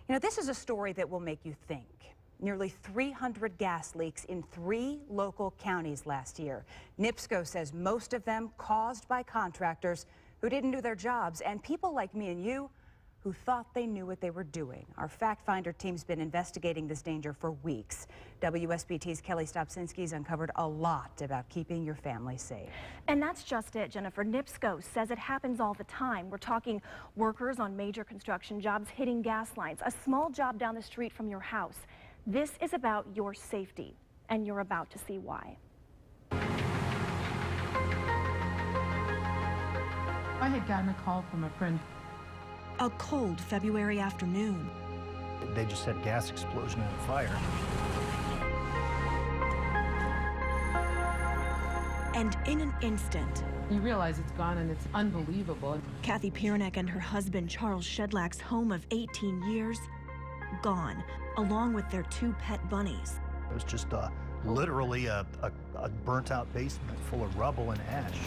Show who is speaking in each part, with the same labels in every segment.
Speaker 1: You know, this is a story that will make you think. Nearly 300 gas leaks in 3 local counties last year. NIPSCO says most of them caused by contractors who didn't do their jobs and people like me and you who thought they knew what they were doing. Our fact finder team's been investigating this danger for weeks. WSBT's Kelli Stopczynski's uncovered a lot about keeping your family safe.
Speaker 2: And that's just it, Jennifer. NIPSCO says it happens all the time. We're talking workers on major construction jobs hitting gas lines, a small job down the street from your house. This is about your safety, and you're about to see why.
Speaker 3: I had gotten a call from a friend.
Speaker 2: A cold February afternoon.
Speaker 4: They just said gas explosion and fire.
Speaker 2: And in an instant,
Speaker 3: You realize it's gone, and it's unbelievable.
Speaker 2: Kathy Piernick and her husband Charles Shedlack's home of 18 years, gone, along with their 2 pet bunnies.
Speaker 4: It was just literally a burnt-out basement full of rubble and ash.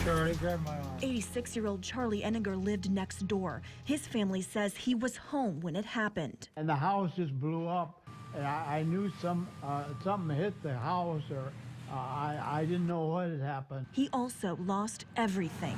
Speaker 5: Charlie, grab my arm.
Speaker 2: 86-year-old Charlie Enninger lived next door. His family says he was home when it happened.
Speaker 5: And the house just blew up, and I knew something hit the house, or I didn't know what had happened.
Speaker 2: He also lost everything.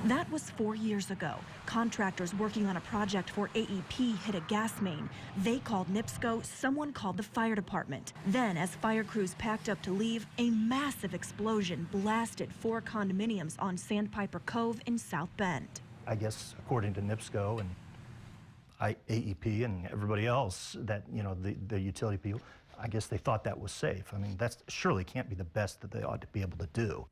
Speaker 2: That was 4 years ago. Contractors working on a project for AEP hit a gas main. They called NIPSCO, someone called the fire department. Then, as fire crews packed up to leave, a massive explosion blasted 4 condominiums on Sandpiper Cove in South Bend.
Speaker 4: I guess, according to NIPSCO and AEP and everybody else, that, you know, the utility people, I guess they thought that was safe. I mean, that surely can't be the best that they ought to be able to do.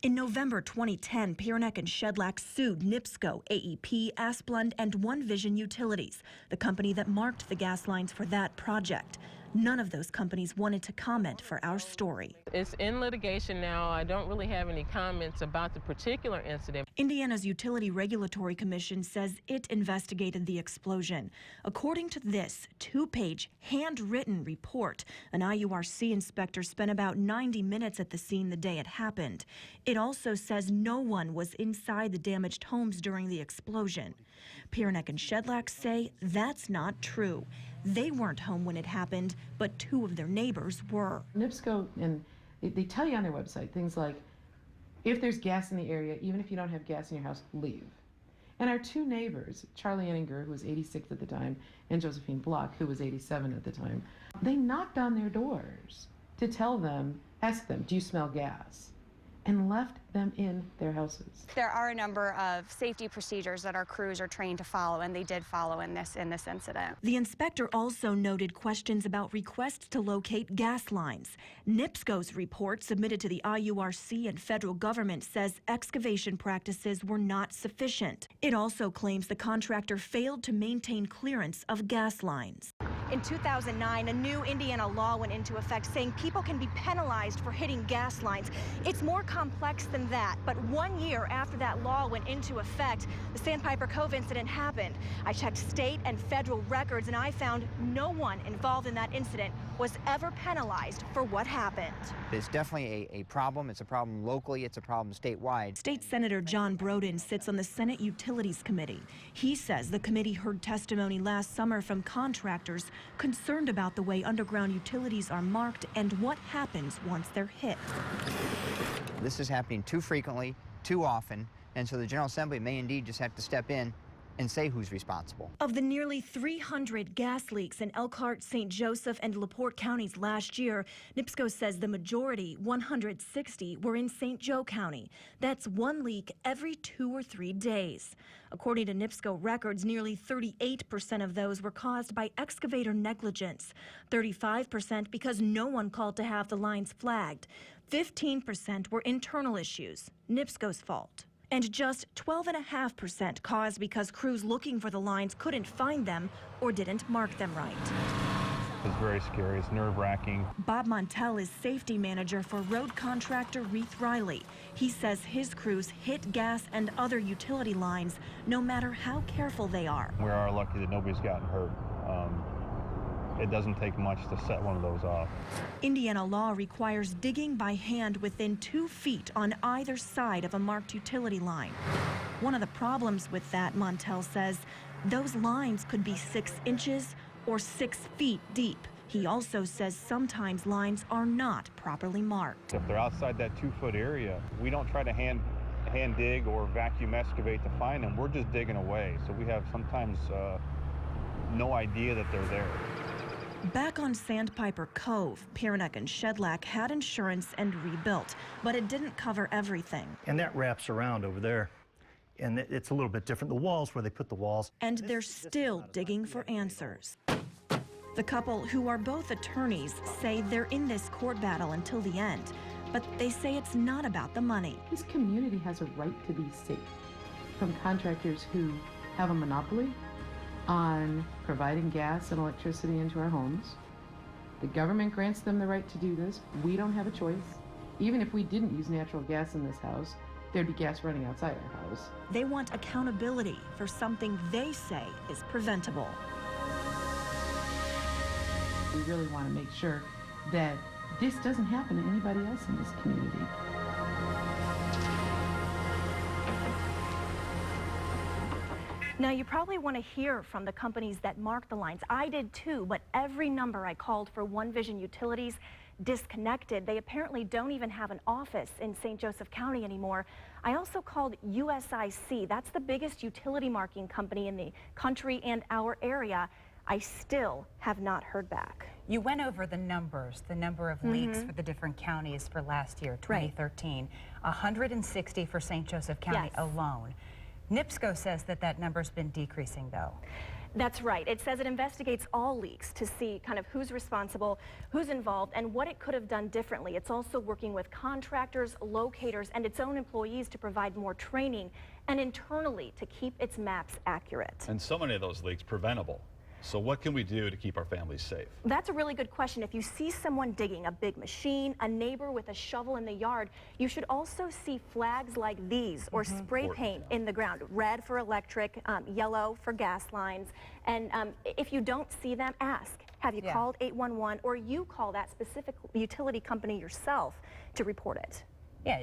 Speaker 2: In November 2010, Piernick and Shedlack sued NIPSCO, AEP, Asplund, and One Vision Utilities, the company that marked the gas lines for that project. None of those companies wanted to comment for our story.
Speaker 6: It's in litigation now. I don't really have any comments about the particular incident.
Speaker 2: Indiana's Utility Regulatory Commission says it investigated the explosion. According to this 2-page, handwritten report, an IURC inspector spent about 90 minutes at the scene the day it happened. It also says no one was inside the damaged homes during the explosion. Piernick and Shedlack say that's not true. They weren't home when it happened, but 2 of their neighbors were.
Speaker 3: NIPSCO, and they tell you on their website things like, if there's gas in the area, even if you don't have gas in your house, leave. And our 2 neighbors, Charlie Enninger, who was 86 at the time, and Josephine Block, who was 87 at the time, they knocked on their doors to tell them, ask them, do you smell gas? And left them in their houses.
Speaker 7: There are a number of safety procedures that our crews are trained to follow, and they did follow in this incident.
Speaker 2: The inspector also noted questions about requests to locate gas lines. NIPSCO's report submitted to the IURC and federal government says excavation practices were not sufficient. It also claims the contractor failed to maintain clearance of gas lines. In 2009, a new Indiana law went into effect saying people can be penalized for hitting gas lines. It's more complex than that, but 1 year after that law went into effect, the Sandpiper Cove incident happened. I checked state and federal records, and I found no one involved in that incident was ever penalized for what happened.
Speaker 8: It's definitely a problem. It's a problem locally. It's a problem statewide.
Speaker 2: State Senator John Brodin sits on the Senate Utilities Committee. He says the committee heard testimony last summer from contractors concerned about the way underground utilities are marked and what happens once they're hit.
Speaker 8: This is happening too frequently, too often, and so the General Assembly may indeed just have to step in and say who's responsible.
Speaker 2: Of the nearly 300 gas leaks in Elkhart, St. Joseph, and LaPorte counties last year, NIPSCO says the majority, 160, were in St. Joe County. That's 1 leak every 2 or 3 days. According to NIPSCO records, nearly 38% of those were caused by excavator negligence, 35% because no one called to have the lines flagged, 15% were internal issues, NIPSCO's fault, and just 12.5% caused because crews looking for the lines couldn't find them or didn't mark them right.
Speaker 9: It's very scary. It's nerve-wracking.
Speaker 2: Bob Montel is safety manager for road contractor Reith Riley. He says his crews hit gas and other utility lines no matter how careful they are.
Speaker 9: We are lucky that nobody's gotten hurt. It doesn't take much to set one of those off.
Speaker 2: Indiana law requires digging by hand within 2 feet on either side of a marked utility line. One of the problems with that, Montel says, Those lines could be 6 inches or 6 feet deep. He also says sometimes lines are not properly marked.
Speaker 9: If they're outside that 2-foot area, we don't try to hand dig or vacuum excavate to find them. We're just digging away. So we have sometimes no idea that they're there.
Speaker 2: Back on Sandpiper Cove, Pierneck and Shedlack had insurance and rebuilt, but it didn't cover everything.
Speaker 4: And that wraps around over there. And it's a little bit different. The walls, where they put the walls.
Speaker 2: And they're still digging for answers. The couple, who are both attorneys, say they're in this court battle until the end, but they say it's not about the money.
Speaker 3: This community has a right to be safe from contractors who have a monopoly on providing gas and electricity into our homes. The government grants them the right to do this. We don't have a choice. Even if we didn't use natural gas in this house, there'd be gas running outside our house.
Speaker 2: They want accountability for something they say is preventable.
Speaker 3: We really want to make sure that this doesn't happen to anybody else in this community.
Speaker 10: Now, you probably want to hear from the companies that mark the lines. I did too, but every number I called for One Vision Utilities disconnected. They apparently don't even have an office in St. Joseph County anymore. I also called USIC. That's the biggest utility marking company in the country and our area. I still have not heard back.
Speaker 1: You went over the numbers, the number of leaks for the different counties for last year, 2013. 160 for St. Joseph County alone. NIPSCO says that number's been decreasing, though.
Speaker 10: That's right. It says it investigates all leaks to see kind of who's responsible, who's involved, and what it could have done differently. It's also working with contractors, locators, and its own employees to provide more training and internally to keep its maps accurate.
Speaker 11: And so many of those leaks preventable. So what can we do to keep our families safe?
Speaker 10: That's a really good question. If you see someone digging, a big machine, a neighbor with a shovel in the yard, you should also see flags like these or spray paint in the ground. Red for electric, yellow for gas lines. And if you don't see them, ask. Have you called 811 or you call that specific utility company yourself to report it?
Speaker 1: Yeah,